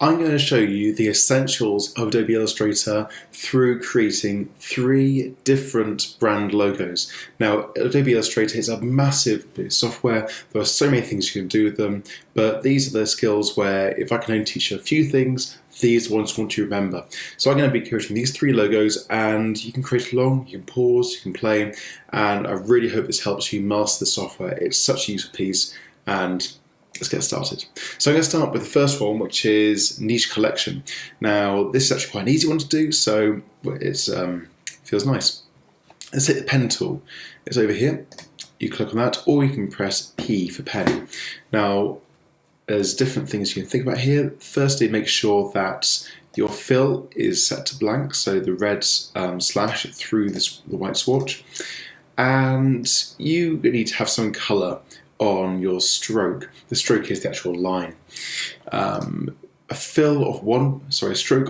I'm going to show you the essentials of Adobe Illustrator through creating 3 different brand logos. Now, Adobe Illustrator is a massive bit of software. There are so many things you can do with them, but these are the skills where if I can only teach you a few things, these ones you want to remember. So I'm going to be creating these 3 logos, and you can create along, you can pause, you can play, and I really hope this helps you master the software. It's such a useful piece, and let's get started. So I'm going to start with the first one, which is niche collection. Now, this is actually quite an easy one to do, so it feels nice. Let's hit the pen tool. It's over here. You click on that, or you can press P for pen. Now, there's different things you can think about here. Firstly, make sure that your fill is set to blank, so the red slash through the white swatch. And you need to have some colour on your stroke. The stroke is the actual line. A stroke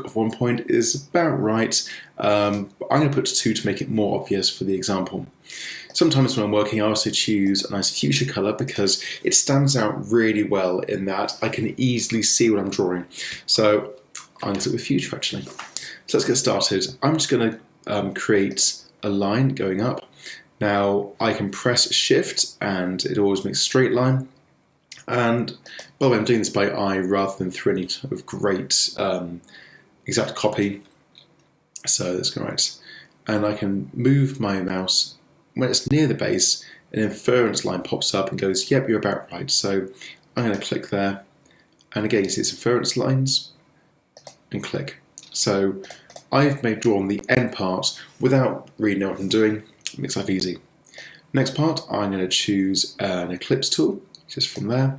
of 1 point is about right. I'm going to put 2 to make it more obvious for the example. Sometimes when I'm working, I also choose a nice fuchsia colour because it stands out really well in that I can easily see what I'm drawing. So I'm going to stick with fuchsia actually. So let's get started. I'm just going to create a line going up. Now I can press Shift and it always makes a straight line. And by the way, I'm doing this by eye rather than through any sort of great exact copy. So that's going right. And I can move my mouse when it's near the base, an inference line pops up and goes, yep, you're about right. So I'm going to click there. And again, you see it's inference lines and click. So I've drawn the end part without really knowing what I'm doing. It makes life easy. Next part, I'm going to choose an Eclipse Tool, just from there.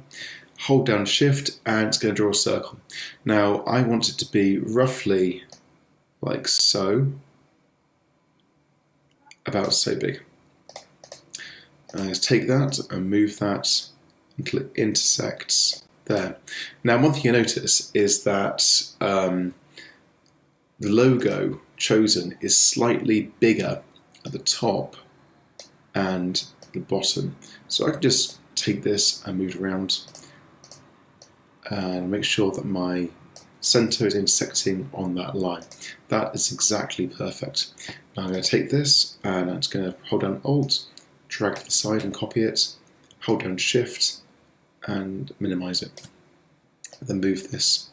Hold down Shift and it's going to draw a circle. Now I want it to be roughly like so, about so big. Let's take that and move that until it intersects there. Now one thing you notice is that the logo chosen is slightly bigger at the top and the bottom. So I can just take this and move it around and make sure that my center is intersecting on that line. That is exactly perfect. Now I'm going to take this and I'm just going to hold down Alt, drag to the side and copy it, hold down Shift and minimize it. Then move this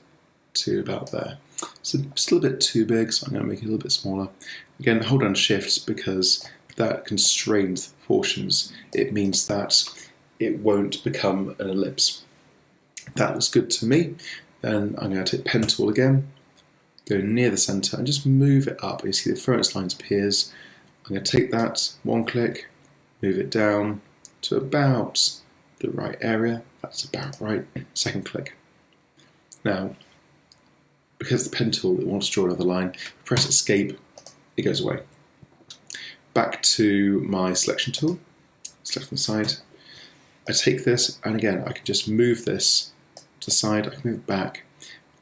to about there. So it's still a bit too big, so I'm going to make it a little bit smaller. Again, hold down Shift because that constrains the proportions. It means that it won't become an ellipse. That looks good to me. Then I'm going to take Pen Tool again, go near the center and just move it up. You see the inference lines appears. I'm going to take that, one click, move it down to about the right area. That's about right. Second click. Now, because the pen tool wants to draw another line, press Escape, it goes away. Back to my selection tool, select from the side. I take this, and again, I can just move this to the side, I can move it back,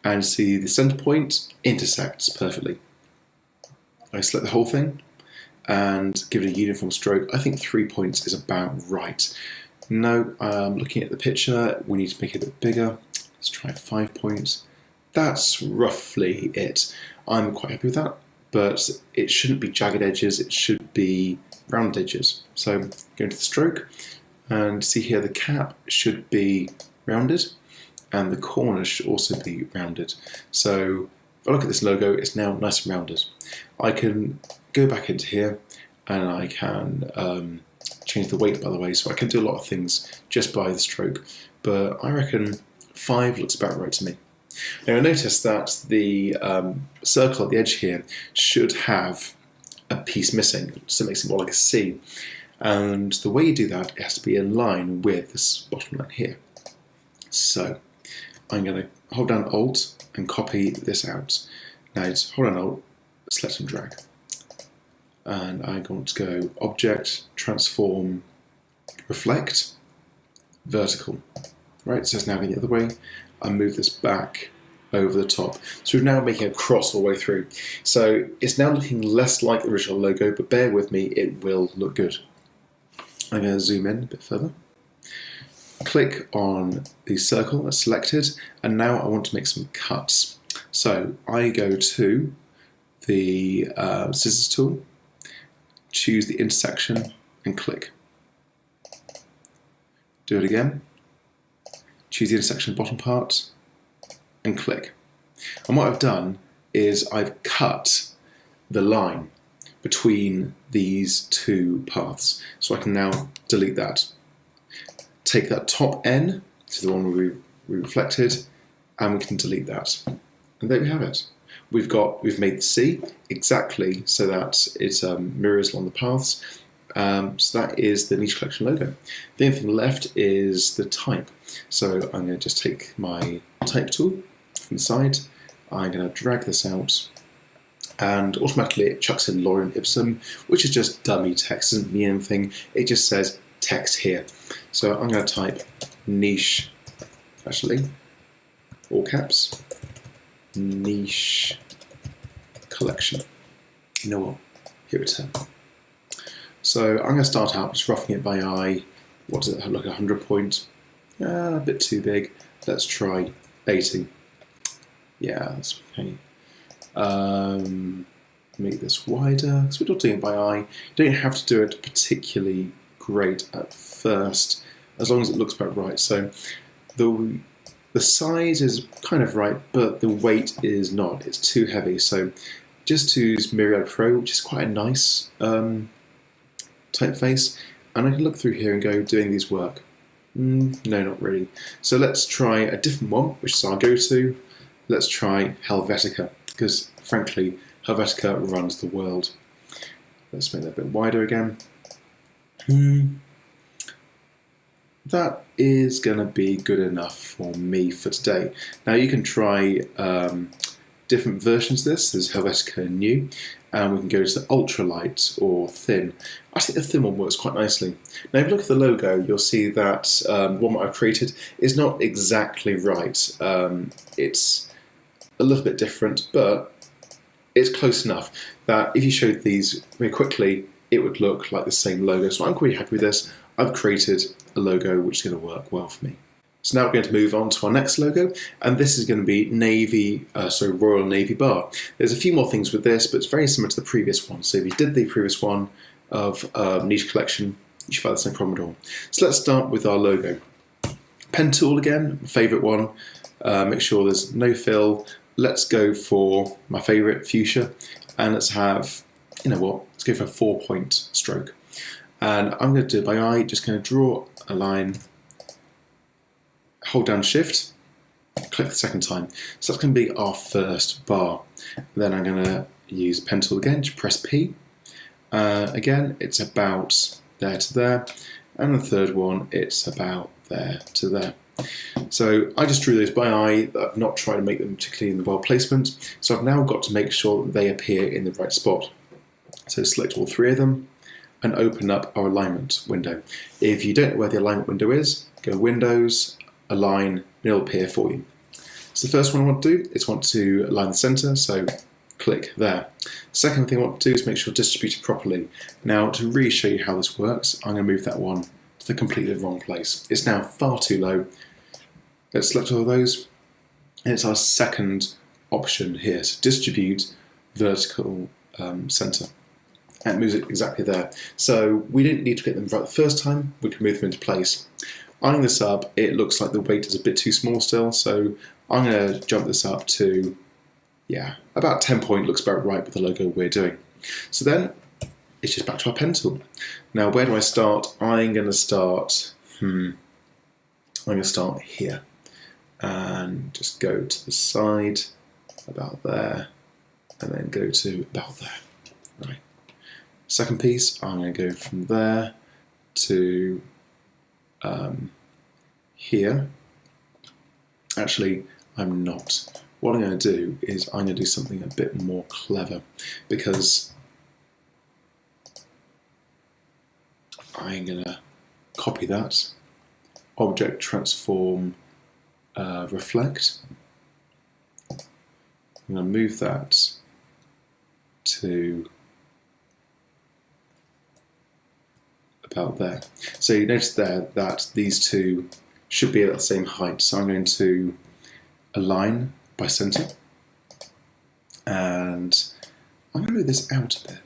and see the center point intersects perfectly. I select the whole thing, and give it a uniform stroke. I think 3 points is about right. No, looking at the picture, we need to make it a bit bigger. Let's try 5 points. That's roughly it. I'm quite happy with that, but it shouldn't be jagged edges, it should be round edges. So go into the stroke, and see here the cap should be rounded, and the corner should also be rounded. So if I look at this logo, it's now nice and rounded. I can go back into here, and I can change the weight, by the way, so I can do a lot of things just by the stroke, but I reckon 5 looks about right to me. Now you'll notice that the circle at the edge here should have a piece missing, so it makes it more like a C. And the way you do that, it has to be in line with this bottom line here. So I'm going to hold down Alt and copy this out. Now it's hold down Alt, select and drag. And I'm going to go Object, Transform, Reflect, Vertical. Right, so it's now going the other way. I move this back over the top. So we're now making a cross all the way through. So it's now looking less like the original logo, but bear with me, it will look good. I'm going to zoom in a bit further. click on the circle that's selected, and now I want to make some cuts. So I go to the scissors tool, choose the intersection and click. Do it again, choose the intersection bottom part and click. And what I've done is I've cut the line between these two paths. So I can now delete that. Take that top N, to the one we reflected, and we can delete that. And there we have it. We've made the C exactly so that it mirrors along the paths. So that is the Niche Collection logo. The only thing left is the type. So I'm going to just take my type tool from the side. I'm going to drag this out, and automatically it chucks in Lorem Ipsum, which is just dummy text. Doesn't mean anything. It just says text here. So I'm going to type niche, actually, all caps, Niche Collection. You know what? Hit return. So I'm going to start out just roughing it by eye. What does it look like? 100 point? A bit too big. Let's try 80. Yeah, that's okay. Make this wider, because we're not doing it by eye. You don't have to do it particularly great at first, as long as it looks about right. So the size is kind of right, but the weight is not. It's too heavy. So just use Myriad Pro, which is quite a nice typeface, and I can look through here and go, doing these work? No, not really. So let's try a different one, which is our go-to. Let's try Helvetica, because frankly, Helvetica runs the world. Let's make that a bit wider again. That is going to be good enough for me for today. Now you can try different versions of this. There's Helvetica New, and we can go to ultralight or thin. I think the thin one works quite nicely. Now if you look at the logo, you'll see that one that I've created is not exactly right. It's a little bit different, but it's close enough that if you showed these very quickly, it would look like the same logo. So I'm quite happy with this. I've created a logo which is going to work well for me. So now we're going to move on to our next logo, and this is going to be Royal Navy Bar. There's a few more things with this, but it's very similar to the previous one. So if you did the previous one of Niche Collection, you should find the same problem at all. So let's start with our logo. Pen tool again, favourite one. Make sure there's no fill. Let's go for my favourite, fuchsia, and let's have, you know what, let's go for a 4-point stroke. And I'm going to do it by eye, just going to draw a line, hold down Shift, click the second time. So that's going to be our first bar. Then I'm going to use pen tool again, to press P. Again, it's about there to there. And the third one, it's about there to there. So I just drew those by eye. I've not tried to make them particularly in the well placement. So I've now got to make sure that they appear in the right spot. So select all three of them and open up our alignment window. If you don't know where the alignment window is, go Windows, Align, and it'll appear for you. So the first one I want to do is align the center, so click there. Second thing I want to do is make sure it's distributed properly. Now to really show you how this works, I'm going to move that one to the completely wrong place. It's now far too low. Let's select all of those, and it's our second option here, so distribute vertical center. And it moves it exactly there. So we didn't need to get them right the first time, we can move them into place. Eyeing this up, it looks like the weight is a bit too small still, so I'm going to jump this up to, yeah, about 10 point, looks about right with the logo we're doing. So then, it's just back to our pen tool. Now where do I start? I'm going to start here. And just go to the side, about there, and then go to about there. Right. Second piece, I'm going to go from there to here. Actually, I'm not. What I'm going to do is I'm going to do something a bit more clever, because I'm going to copy that, object transform, reflect. I'm going to move that to about there. So you notice there that these two should be at the same height. So I'm going to align by center, and I'm going to move this out a bit.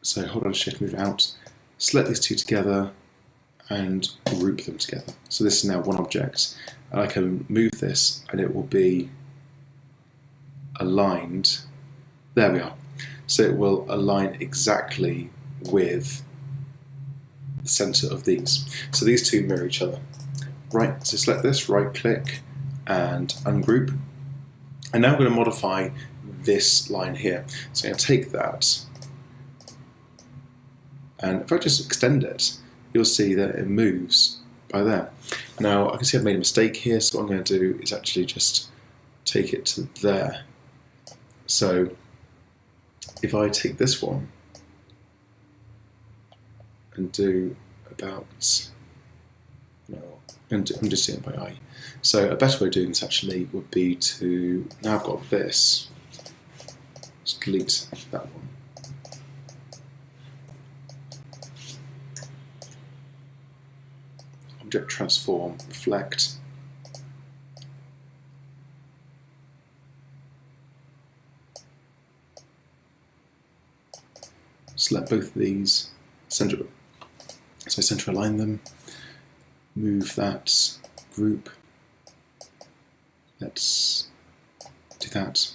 So hold on, shift, move out, select these two together and group them together. So this is now one object, and I can move this and it will be aligned. There we are. So it will align exactly with the center of these. So these two mirror each other. Right, so select this, right click and ungroup. And now I'm going to modify this line here. So I'm going to take that, and if I just extend it, you'll see that it moves by there. Now I can see I've made a mistake here, so what I'm going to do is actually just take it to there. So if I take this one and do about, no, I'm just doing it by eye. So a better way of doing this actually would be to, now I've got this, just delete that one. Object transform, reflect. Select both of these, center align them, move that group. Let's do that.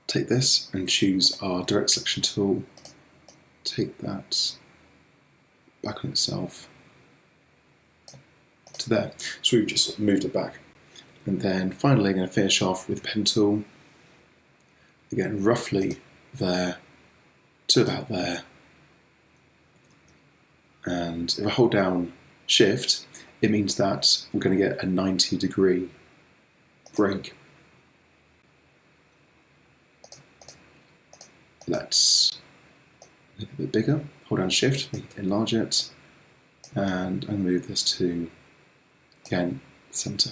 Take this and choose our direct selection tool. Take that back on itself to there. So we've just moved it back. And then finally I'm going to finish off with pen tool. Again, roughly there to about there. And if I hold down Shift, it means that we're going to get a 90-degree break. Let's make it a bit bigger. Hold down Shift, enlarge it, and move this to, again, center.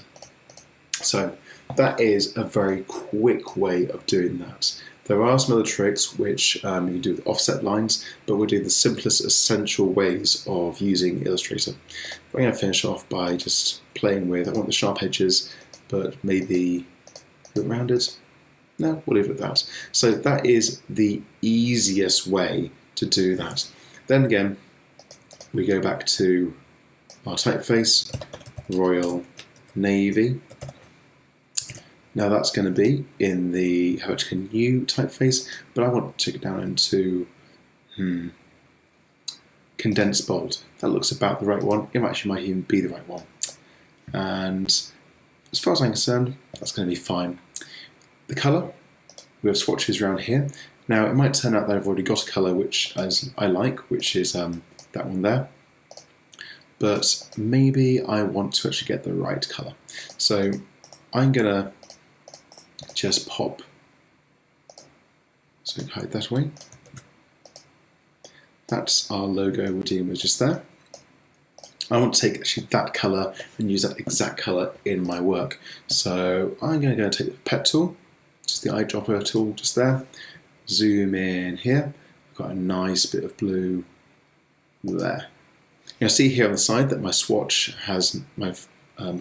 So that is a very quick way of doing that. There are some other tricks which you can do with offset lines, but we'll do the simplest essential ways of using Illustrator. I'm going to finish off by just playing with, I want the sharp edges, but maybe a bit rounded. No, we'll leave it at that. So that is the easiest way to do that. Then again, we go back to our typeface, Royal Navy. Now that's going to be in the Helvetica New typeface, but I want to take it down into condensed bold. That looks about the right one. It actually might even be the right one. And as far as I'm concerned, that's going to be fine. The colour, we have swatches around here. Now it might turn out that I've already got a colour which I like, which is that one there. But maybe I want to actually get the right colour. So I'm going to just pop, so hide that away. That's our logo we're dealing with just there. I want to take actually that colour and use that exact colour in my work. So I'm going to go take the pet tool, just the eyedropper tool just there, zoom in here. I've got a nice bit of blue there. You'll see here on the side that my swatch has, my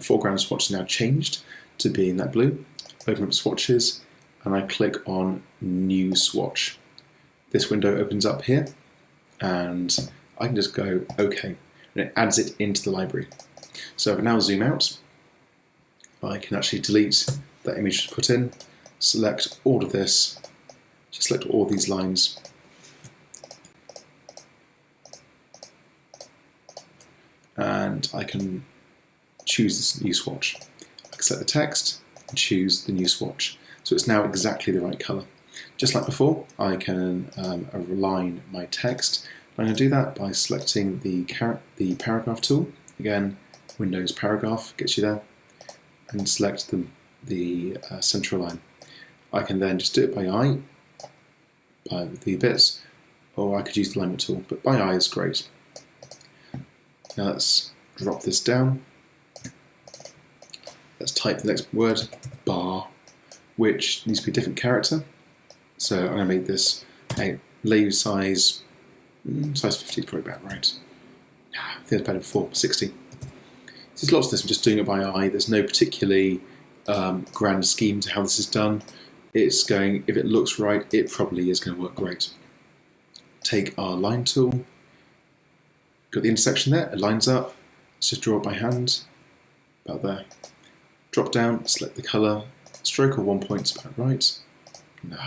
foreground swatch has now changed to being that blue. Open up swatches and I click on new swatch. This window opens up here and I can just go OK, and it adds it into the library. So if I now zoom out, I can actually delete that image to put in, select all of this, just select all these lines, and I can choose this new swatch. I can select the text and choose the new swatch. So it's now exactly the right colour. Just like before, I can reline my text. I'm going to do that by selecting the paragraph tool. Again, Windows paragraph gets you there, and select the center line. I can then just do it by eye, by the bits, or I could use the alignment tool, but by eye is great. Now let's drop this down. Let's type the next word, bar, which needs to be a different character. So I'm going to make this a layer size 50 is probably about right. I think it's better before, 60. There's lots of this, I'm just doing it by eye. There's no particularly grand scheme to how this is done. It's going, if it looks right, it probably is going to work great. Take our line tool, got the intersection there, it lines up. Let's just draw it by hand, about there. Drop down, select the colour, stroke of 1 point is about right. No.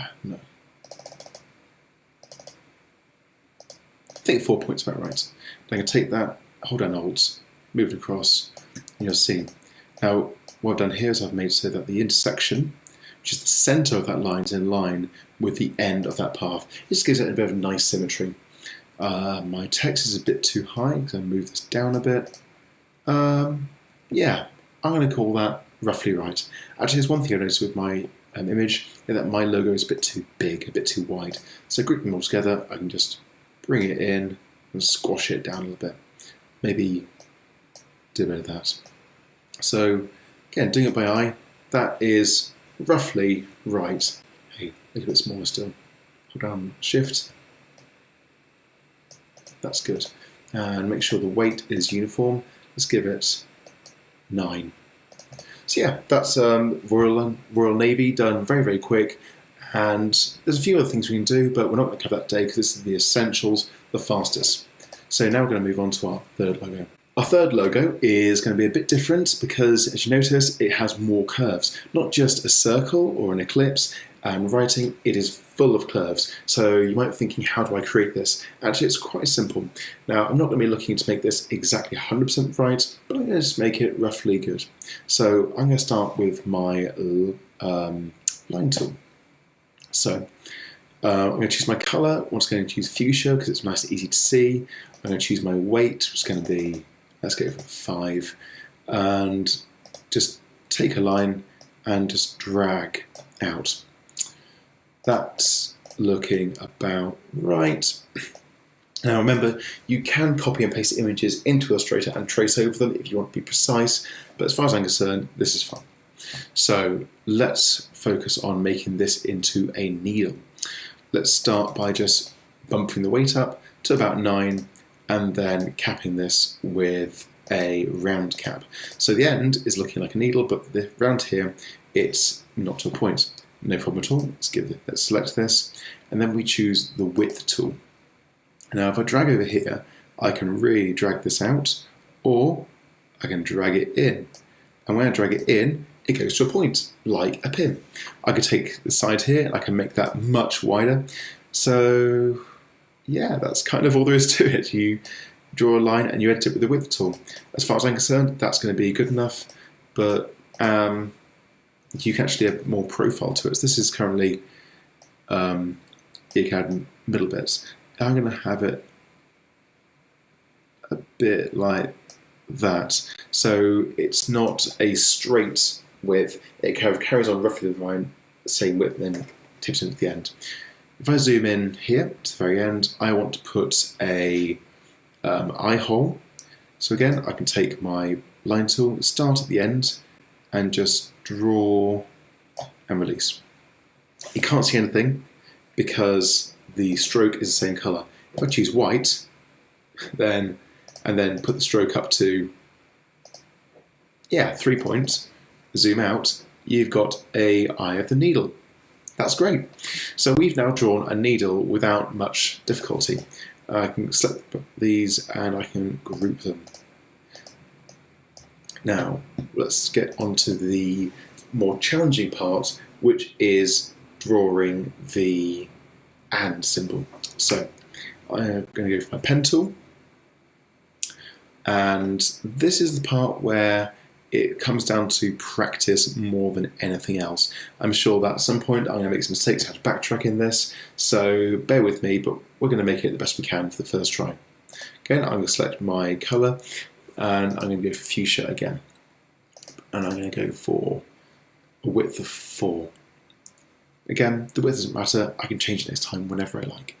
I think 4 points is about right. I'm going to take that, hold down Alt, move it across, and you'll see. Now, what I've done here is I've made so that the intersection, which is the centre of that line, is in line with the end of that path. It just gives it a bit of a nice symmetry. My text is a bit too high, so I'll move this down a bit. Yeah, I'm going to call that roughly right. Actually, there's one thing I noticed with my image, is that my logo is a bit too big, a bit too wide. So group them all together, I can just bring it in and squash it down a little bit. Maybe do a bit of that. So again, doing it by eye, that is roughly right. Hey, make it a bit smaller still. Hold down Shift. That's good. And make sure the weight is uniform. Let's give it 9. So yeah, that's Royal Navy done very, very quick. And there's a few other things we can do, but we're not going to cover that today because this is the essentials, the fastest. So now we're going to move on to our third logo. Our third logo is going to be a bit different because, as you notice, it has more curves. Not just a circle or an ellipse, and writing, it is full of curves. So you might be thinking, how do I create this? Actually, it's quite simple. Now, I'm not going to be looking to make this exactly 100% right, but I'm going to just make it roughly good. So I'm going to start with my line tool. So I'm going to choose my colour. I'm just going to choose fuchsia because it's nice and easy to see. I'm going to choose my weight, which is going to be, let's go for 5, and just take a line and just drag out. That's looking about right. Now remember, you can copy and paste images into Illustrator and trace over them if you want to be precise, but as far as I'm concerned, this is fine. So let's focus on making this into a needle. Let's start by just bumping the weight up to about 9 and then capping this with a round cap. So the end is looking like a needle, but the round here, it's not to a point. No problem at all. Let's select this, and then we choose the width tool. Now if I drag over here, I can really drag this out, or I can drag it in. And when I drag it in, it goes to a point, like a pin. I could take the side here, and I can make that much wider. So yeah, that's kind of all there is to it. You draw a line and you edit it with the width tool. As far as I'm concerned, that's going to be good enough, but you can actually add more profile to it. So this is currently the Academy middle bits. I'm going to have it a bit like that. So it's not a straight width. It kind of carries on roughly the same width and then tips into the end. If I zoom in here to the very end, I want to put a eye hole. So again, I can take my line tool, start at the end, and just draw and release. You can't see anything because the stroke is the same colour. If I choose white, and then put the stroke up to 3 points, zoom out, you've got a eye of the needle. That's great. So we've now drawn a needle without much difficulty. I can select these and I can group them. Now, let's get on to the more challenging part, which is drawing the and symbol. So I'm going to go for my pen tool, and this is the part where it comes down to practice more than anything else. I'm sure that at some point I'm going to make some mistakes, have to backtrack in this, so bear with me, but we're going to make it the best we can for the first try. Again, I'm going to select my colour, and I'm going to go for fuchsia again. And I'm going to go for a width of 4. Again, the width doesn't matter, I can change it next time whenever I like.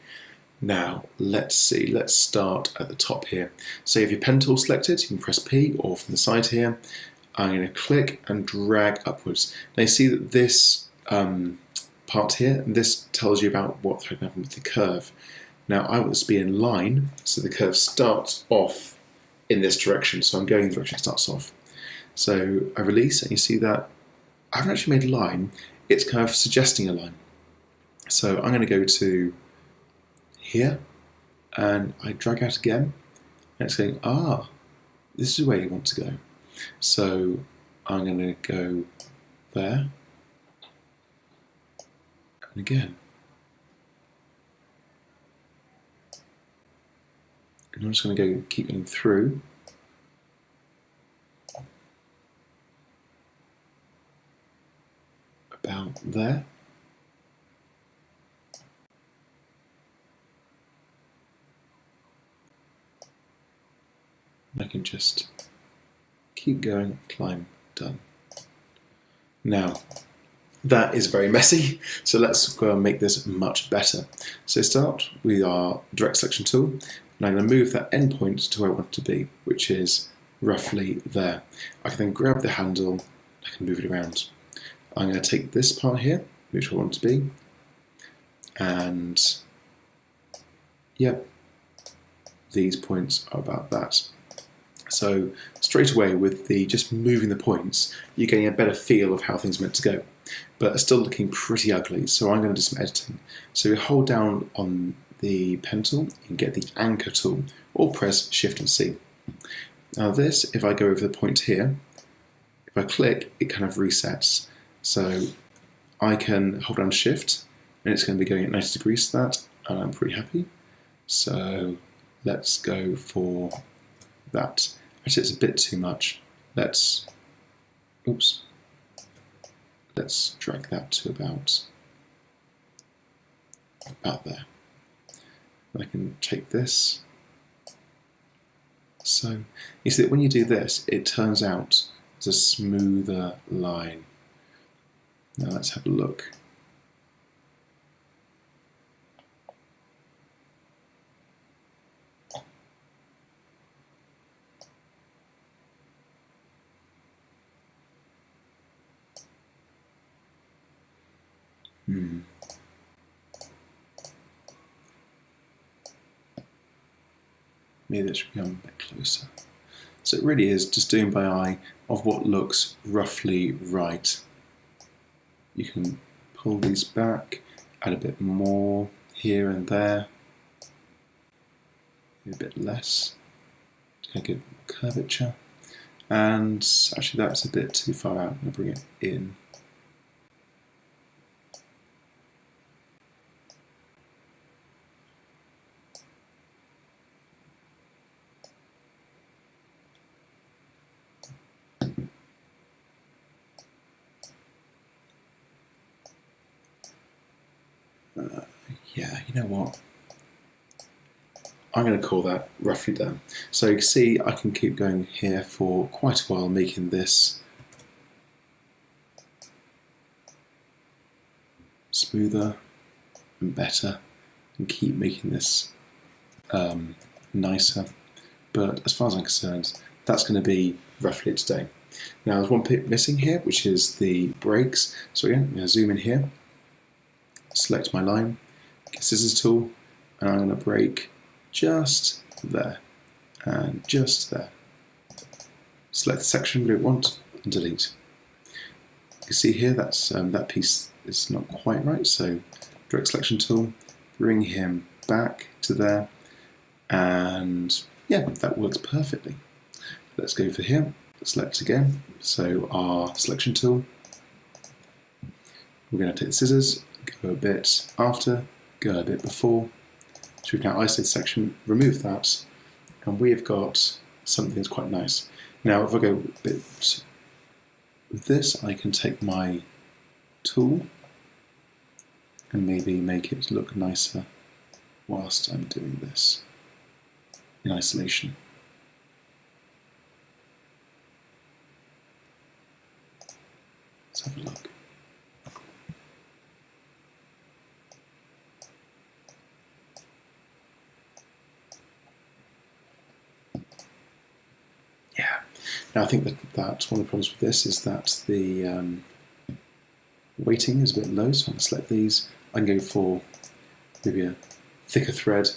Now, let's see, let's start at the top here. So if your pen tool selected, you can press P, or from the side here, I'm going to click and drag upwards. Now you see that this part here, and this tells you about what's happening with the curve. Now I want this to be in line, so the curve starts off in this direction, so I'm going in the direction it starts off. So I release, and you see that I haven't actually made a line, it's kind of suggesting a line. So I'm going to go to here, and I drag out again, and it's saying, ah, this is where you want to go. So I'm going to go there, and again. And I'm just going to keep going through. About there. I can just keep going, climb, done. Now, that is very messy, so let's go and make this much better. So start with our direct selection tool, and I'm going to move that endpoint to where I want it to be, which is roughly there. I can then grab the handle, I can move it around. I'm going to take this part here, which I want to be, and yep, these points are about that. So straight away with the just moving the points, you're getting a better feel of how things are meant to go, but it's still looking pretty ugly, so I'm going to do some editing. So you hold down on the pen tool, you can get the anchor tool, or press Shift and C. Now this, if I go over the point here, if I click, it kind of resets. So I can hold down Shift, and it's going to be going at 90 degrees to that, and I'm pretty happy. So let's go for that. Actually, it's a bit too much. Let's drag that to about there. I can take this. So you see that when you do this, it turns out as a smoother line. Now let's have a look. Maybe that should become a bit closer. So it really is just doing by eye of what looks roughly right. You can pull these back, add a bit more here and there, maybe a bit less, to get curvature. And actually that's a bit too far out, I'm going to bring it in. Yeah, you know what? I'm going to call that roughly done. So you can see I can keep going here for quite a while, making this smoother and better, and keep making this nicer. But as far as I'm concerned, that's going to be roughly it today. Now there's one bit missing here, which is the breaks. So again, I'm going to zoom in here, select my line, get scissors tool, and I'm going to break just there and just there. Select the section we don't want and delete. You can see here that's that piece is not quite right, so direct selection tool, bring him back to there, and yeah, that works perfectly. Let's go for here, select again, so our selection tool, we're going to take the scissors, go a bit after, go a bit before. So we've now isolated section, remove that, and we've got something that's quite nice. Now if I go a bit with this, I can take my tool and maybe make it look nicer whilst I'm doing this in isolation. Let's have a look. Now I think that one of the problems with this is that the weighting is a bit low, so I'm going to select these. I can go for maybe a thicker thread,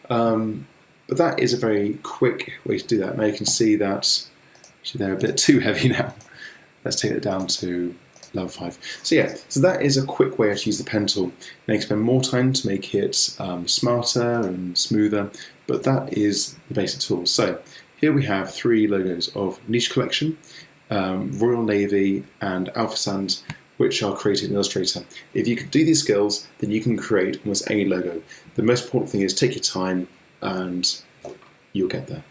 but But that is a very quick way to do that. Now you can see that actually they're a bit too heavy now. Let's take it down to level 5. So yeah, so that is a quick way to use the pen tool. Now you can spend more time to make it smarter and smoother, but that is the basic tool. So here we have 3 logos of Niche Collection, Royal Navy and Alpha Sand, which are created in Illustrator. If you can do these skills, then you can create almost any logo. The most important thing is take your time and you'll get there.